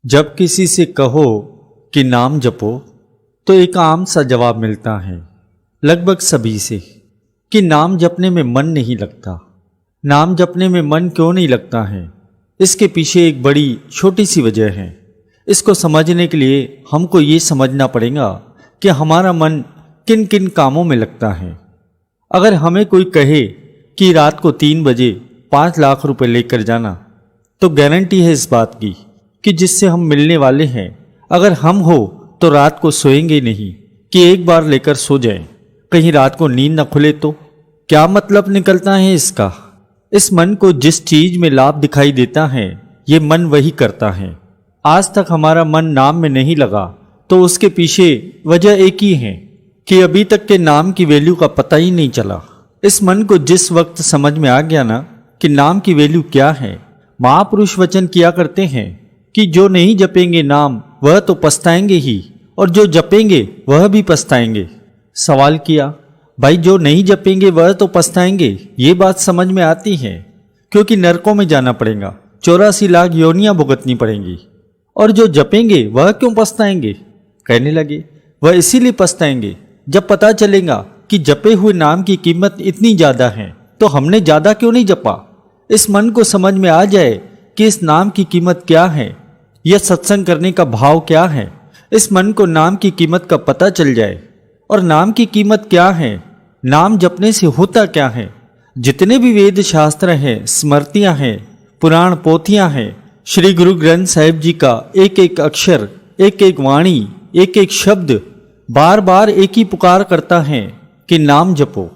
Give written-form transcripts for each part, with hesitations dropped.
जब किसी से कहो कि नाम जपो तो एक आम सा जवाब मिलता है लगभग सभी से कि नाम जपने में मन नहीं लगता। नाम जपने में मन क्यों नहीं लगता है, इसके पीछे एक बड़ी छोटी सी वजह है। इसको समझने के लिए हमको ये समझना पड़ेगा कि हमारा मन किन किन कामों में लगता है। अगर हमें कोई कहे कि रात को 3 बजे 5 लाख रुपए लेकर जाना, तो गारंटी है इस बात की कि जिससे हम मिलने वाले हैं, अगर हम हो तो रात को सोएंगे नहीं कि एक बार लेकर सो जाएं। कहीं रात को नींद न खुले तो क्या मतलब निकलता है इसका। इस मन को जिस चीज में लाभ दिखाई देता है, ये मन वही करता है। आज तक हमारा मन नाम में नहीं लगा तो उसके पीछे वजह एक ही है कि अभी तक के नाम की वैल्यू का पता ही नहीं चला। इस मन को जिस वक्त समझ में आ गया ना कि नाम की वैल्यू क्या है, महापुरुष वचन किया करते हैं कि जो नहीं जपेंगे नाम वह तो पछताएंगे ही, और जो जपेंगे वह भी पछताएंगे। सवाल किया, भाई जो नहीं जपेंगे वह तो पछताएंगे, ये बात समझ में आती है क्योंकि नरकों में जाना पड़ेगा, 84 लाख योनियां भुगतनी पड़ेंगी। और जो जपेंगे वह क्यों पछताएंगे? कहने लगे वह इसीलिए पछताएंगे जब पता चलेगा कि जपे हुए नाम की कीमत इतनी ज्यादा है तो हमने ज्यादा क्यों नहीं जपा। इस मन को समझ में आ जाए कि इस नाम की कीमत क्या है, यह सत्संग करने का भाव क्या है। इस मन को नाम की कीमत का पता चल जाए। और नाम की कीमत क्या है, नाम जपने से होता क्या है। जितने भी वेद शास्त्र हैं, स्मृतियां हैं, पुराण पोथियां हैं, श्री गुरु ग्रंथ साहिब जी का एक एक अक्षर, एक एक वाणी, एक एक शब्द बार बार एक ही पुकार करता है कि नाम जपो।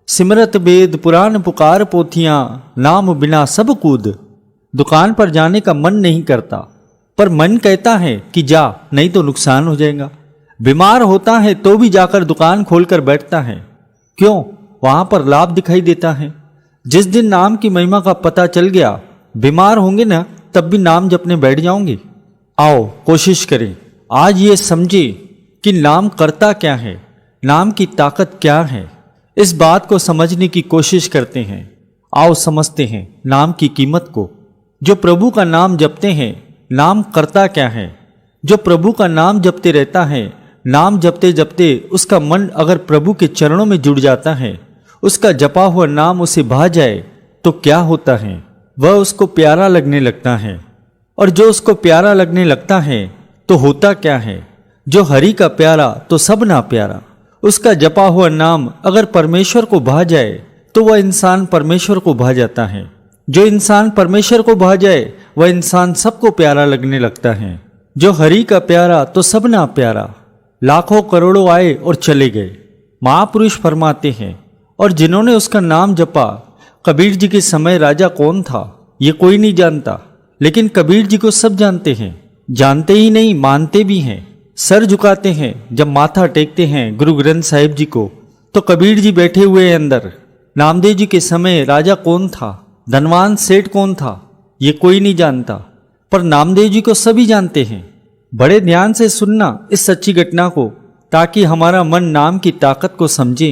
सिमरत वेद पुराण पुकार पोथियां, नाम बिना सब कूद। दुकान पर जाने का मन नहीं करता, पर मन कहता है कि जा, नहीं तो नुकसान हो जाएगा। बीमार होता है तो भी जाकर दुकान खोलकर बैठता है। क्यों? वहां पर लाभ दिखाई देता है। जिस दिन नाम की महिमा का पता चल गया, बीमार होंगे ना तब भी नाम जपने बैठ जाओगे। आओ कोशिश करें, आज ये समझे कि नाम करता क्या है, नाम की ताकत क्या है। इस बात को समझने की कोशिश करते हैं। आओ समझते हैं नाम की कीमत को। जो प्रभु का नाम जपते हैं, नाम करता क्या है। जो प्रभु का नाम जपते रहता है, नाम जपते जपते उसका मन अगर प्रभु के चरणों में जुड़ जाता है, उसका जपा हुआ नाम उसे भा जाए तो क्या होता है, वह उसको प्यारा लगने लगता है। और जो उसको प्यारा लगने लगता है तो होता क्या है, जो हरि का प्यारा तो सब ना प्यारा। उसका जपा हुआ नाम अगर परमेश्वर को भा जाए तो वह इंसान परमेश्वर को भा जाता है। जो इंसान परमेश्वर को भा जाए वह इंसान सबको प्यारा लगने लगता है। जो हरि का प्यारा तो सब ना प्यारा। लाखों करोड़ों आए और चले गए, महापुरुष फरमाते हैं। और जिन्होंने उसका नाम जपा, कबीर जी के समय राजा कौन था ये कोई नहीं जानता, लेकिन कबीर जी को सब जानते हैं। जानते ही नहीं, मानते भी हैं, सर झुकाते हैं। जब माथा टेकते हैं गुरु ग्रंथ साहिब जी को तो कबीर जी बैठे हुए हैं अंदर। नामदेव जी के समय राजा कौन था, धनवान सेठ कौन था, ये कोई नहीं जानता, पर नामदेव जी को सभी जानते हैं। बड़े ध्यान से सुनना इस सच्ची घटना को, ताकि हमारा मन नाम की ताकत को समझे।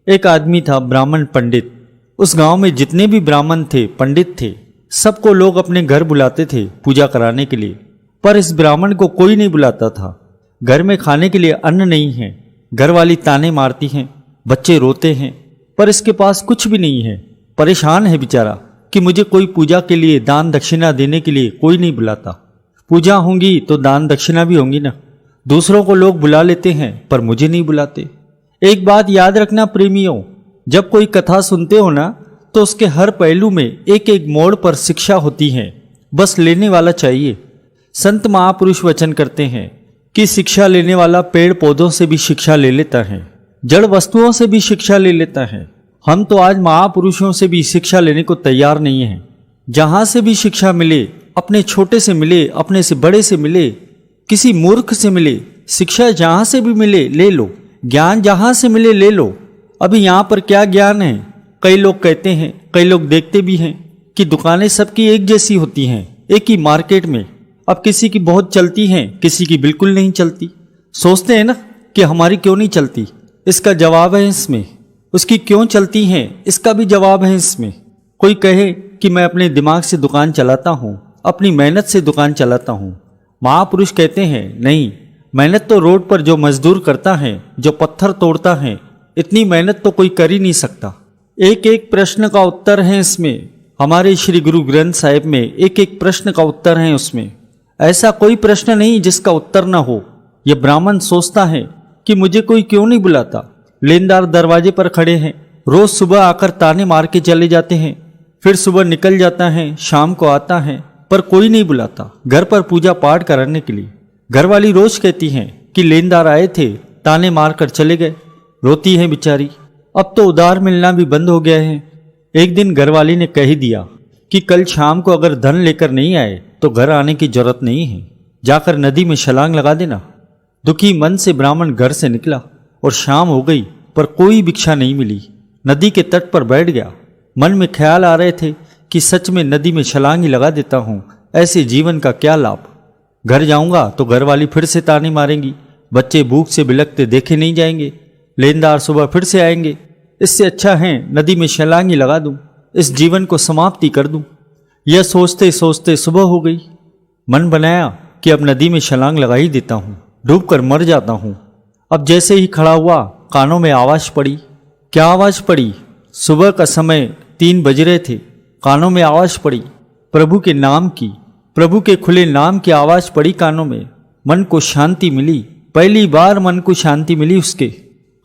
एक आदमी था ब्राह्मण पंडित। उस गांव में जितने भी ब्राह्मण थे, पंडित थे, सबको लोग अपने घर बुलाते थे पूजा कराने के लिए। पर इस ब्राह्मण को कोई नहीं बुलाता था। घर में खाने के लिए अन्न नहीं है, घर वाली ताने मारती हैं, बच्चे रोते हैं, पर इसके पास कुछ भी नहीं है। परेशान है बेचारा कि मुझे कोई पूजा के लिए दान दक्षिणा देने के लिए कोई नहीं बुलाता। पूजा होंगी तो दान दक्षिणा भी होंगी ना। दूसरों को लोग बुला लेते हैं पर मुझे नहीं बुलाते। एक बात याद रखना प्रेमियों, जब कोई कथा सुनते हो ना तो उसके हर पहलू में एक एक मोड़ पर शिक्षा होती है, बस लेने वाला चाहिए। संत महापुरुष वचन करते हैं कि शिक्षा लेने वाला पेड़ पौधों से भी शिक्षा ले लेता है, जड़ वस्तुओं से भी शिक्षा ले लेता है। हम तो आज महापुरुषों से भी शिक्षा लेने को तैयार नहीं हैं। जहां से भी शिक्षा मिले, अपने छोटे से मिले, अपने से बड़े से मिले, किसी मूर्ख से मिले, शिक्षा जहां से भी मिले ले लो, ज्ञान जहां से मिले ले लो। अभी यहाँ पर क्या ज्ञान है? कई लोग कहते हैं, कई लोग देखते भी हैं कि दुकानें सबकी एक जैसी होती हैं, एक ही मार्केट में। अब किसी की बहुत चलती हैं, किसी की बिल्कुल नहीं चलती। सोचते हैं ना कि हमारी क्यों नहीं चलती, इसका जवाब है इसमें। उसकी क्यों चलती हैं, इसका भी जवाब है इसमें। कोई कहे कि मैं अपने दिमाग से दुकान चलाता हूँ, अपनी मेहनत से दुकान चलाता हूँ, महापुरुष कहते हैं नहीं, मेहनत तो रोड पर जो मजदूर करता है, जो पत्थर तोड़ता है, इतनी मेहनत तो कोई कर ही नहीं सकता। एक एक प्रश्न का उत्तर है इसमें। हमारे श्री गुरु ग्रंथ साहिब में एक एक प्रश्न का उत्तर है उसमें। ऐसा कोई प्रश्न नहीं जिसका उत्तर ना हो। यह ब्राह्मण सोचता है कि मुझे कोई क्यों नहीं बुलाता। लेनदार दरवाजे पर खड़े हैं, रोज सुबह आकर ताने मार के चले जाते हैं, फिर सुबह निकल जाता है, शाम को आता है, पर कोई नहीं बुलाता घर पर पूजा पाठ कराने के लिए। घरवाली रोज कहती हैं कि लेनदार आए थे, ताने मार कर चले गए। रोती है बेचारी। अब तो उधार मिलना भी बंद हो गया है। एक दिन घरवाली ने कह ही दिया कि कल शाम को अगर धन लेकर नहीं आए तो घर आने की जरूरत नहीं है, जाकर नदी में छलांग लगा देना। दुखी मन से ब्राह्मण घर से निकला और शाम हो गई पर कोई भिक्षा नहीं मिली। नदी के तट पर बैठ गया। मन में ख्याल आ रहे थे कि सच में नदी में छलांग ही लगा देता हूँ, ऐसे जीवन का क्या लाभ। घर जाऊंगा तो घरवाली फिर से ताने मारेंगी, बच्चे भूख से बिलखते देखे नहीं जाएंगे, लेनदार सुबह फिर से आएंगे। इससे अच्छा है नदी में छलांग ही लगा दूं, इस जीवन को समाप्ति कर दूं। यह सोचते सोचते सुबह हो गई। मन बनाया कि अब नदी में छलांग लगा ही देता हूं, डूबकर मर जाता हूं। अब जैसे ही खड़ा हुआ कानों में आवाज पड़ी। क्या आवाज पड़ी? सुबह का समय 3 बज रहे थे। कानों में आवाज पड़ी प्रभु के नाम की, प्रभु के खुले नाम की आवाज पड़ी कानों में। मन को शांति मिली। पहली बार मन को शांति मिली उसके।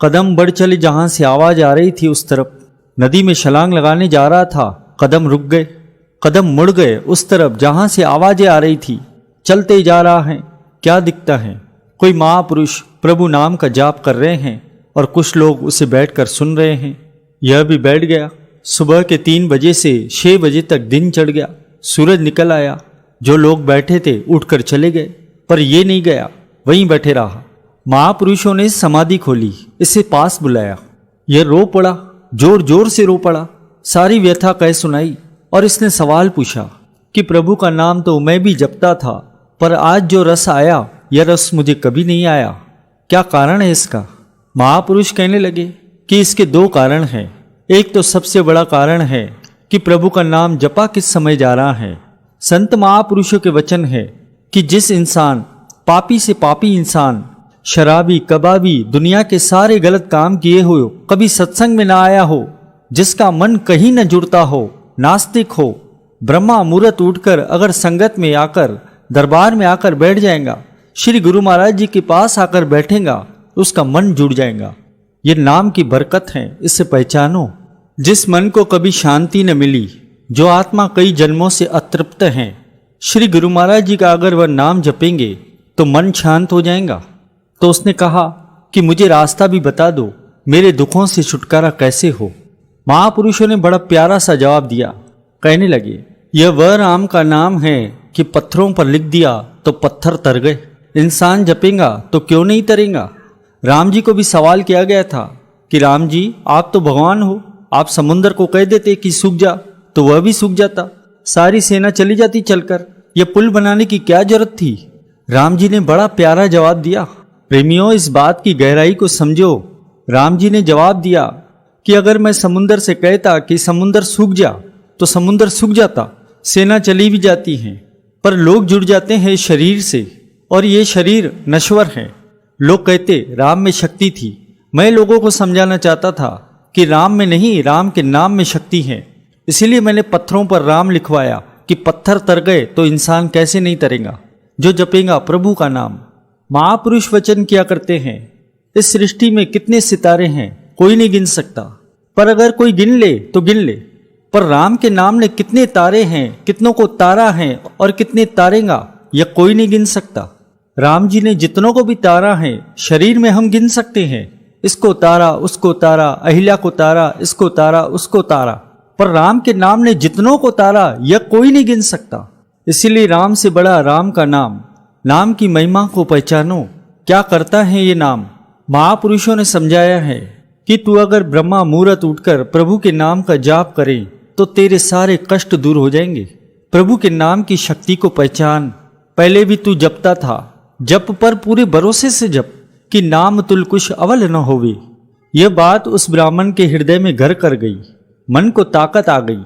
कदम बढ़ चले जहां से आवाज आ रही थी उस तरफ। नदी में छलांग लगाने जा रहा था, कदम रुक गए। कदम मुड़ गए उस तरफ जहां से आवाजें आ रही थी। चलते जा रहा है। क्या दिखता है? कोई महापुरुष प्रभु नाम का जाप कर रहे हैं और कुछ लोग उसे बैठकर सुन रहे हैं। यह भी बैठ गया। सुबह के 3 बजे से 6 बजे तक दिन चढ़ गया। सूरज निकल आया। जो लोग बैठे थे उठकर चले गए, पर ये नहीं गया, वहीं बैठे रहा। महापुरुषों ने समाधि खोली, इसे पास बुलाया। यह रो पड़ा, जोर जोर से रो पड़ा, सारी व्यथा कह सुनाई। और इसने सवाल पूछा कि प्रभु का नाम तो मैं भी जपता था, पर आज जो रस आया यह रस मुझे कभी नहीं आया। क्या कारण है इसका? महापुरुष कहने लगे कि इसके 2 कारण हैं। एक तो सबसे बड़ा कारण है कि प्रभु का नाम जपा किस समय जा रहा है। संत महापुरुषों के वचन है कि जिस इंसान, पापी से पापी इंसान, शराबी, कबाबी, दुनिया के सारे गलत काम किए हो, कभी सत्संग में ना आया हो, जिसका मन कहीं न जुड़ता हो, नास्तिक हो, ब्रह्मा मुहूर्त उठकर अगर संगत में आकर, दरबार में आकर बैठ जाएगा, श्री गुरु महाराज जी के पास आकर बैठेगा, उसका मन जुड़ जाएगा। ये नाम की बरकत है, इससे पहचानो। जिस मन को कभी शांति न मिली, जो आत्मा कई जन्मों से अतृप्त है, श्री गुरु महाराज जी का अगर वह नाम जपेंगे तो मन शांत हो जाएगा। तो उसने कहा कि मुझे रास्ता भी बता दो, मेरे दुखों से छुटकारा कैसे हो। महापुरुषों ने बड़ा प्यारा सा जवाब दिया। कहने लगे, यह वह राम का नाम है कि पत्थरों पर लिख दिया तो पत्थर तर गए। इंसान जपेगा तो क्यों नहीं तरेगा। राम जी को भी सवाल किया गया था कि राम जी आप तो भगवान हो, आप समुद्र को कह देते कि सूख जा तो वह भी सूख जाता, सारी सेना चली जाती चलकर। यह पुल बनाने की क्या जरूरत थी। राम जी ने बड़ा प्यारा जवाब दिया। प्रेमियों, इस बात की गहराई को समझो। राम जी ने जवाब दिया कि अगर मैं समुंदर से कहता कि समुंदर सूख जा तो समुंदर सूख जाता, सेना चली भी जाती है, पर लोग जुड़ जाते हैं शरीर से और ये शरीर नश्वर है। लोग कहते राम में शक्ति थी। मैं लोगों को समझाना चाहता था कि राम में नहीं, राम के नाम में शक्ति है। इसीलिए मैंने पत्थरों पर राम लिखवाया कि पत्थर तर गए तो इंसान कैसे नहीं तरेगा जो जपेगा प्रभु का नाम। महापुरुष वचन किया करते हैं, इस सृष्टि में कितने सितारे हैं कोई नहीं गिन सकता, पर अगर कोई गिन ले तो गिन ले। पर राम के नाम ने कितने तारे हैं, कितनों को तारा है और कितने तारेगा यह कोई नहीं गिन सकता। राम जी ने जितनों को भी तारा है शरीर में हम गिन सकते हैं, इसको तारा, उसको तारा, अहिल्या को तारा, इसको तारा, उसको तारा। पर राम के नाम ने जितनों को तारा यह कोई नहीं गिन सकता। इसीलिए राम से बड़ा राम का नाम। नाम की महिमा को पहचानो। क्या करता है ये नाम। महापुरुषों ने समझाया है कि तू अगर ब्रह्मा मुहूर्त उठकर प्रभु के नाम का जाप करे तो तेरे सारे कष्ट दूर हो जाएंगे। प्रभु के नाम की शक्ति को पहचान। पहले भी तू जपता था, जप पर पूरे भरोसे से जप कि नाम तुल कुछ अवल न होवे। यह बात उस ब्राह्मण के हृदय में घर कर गई। मन को ताकत आ गई।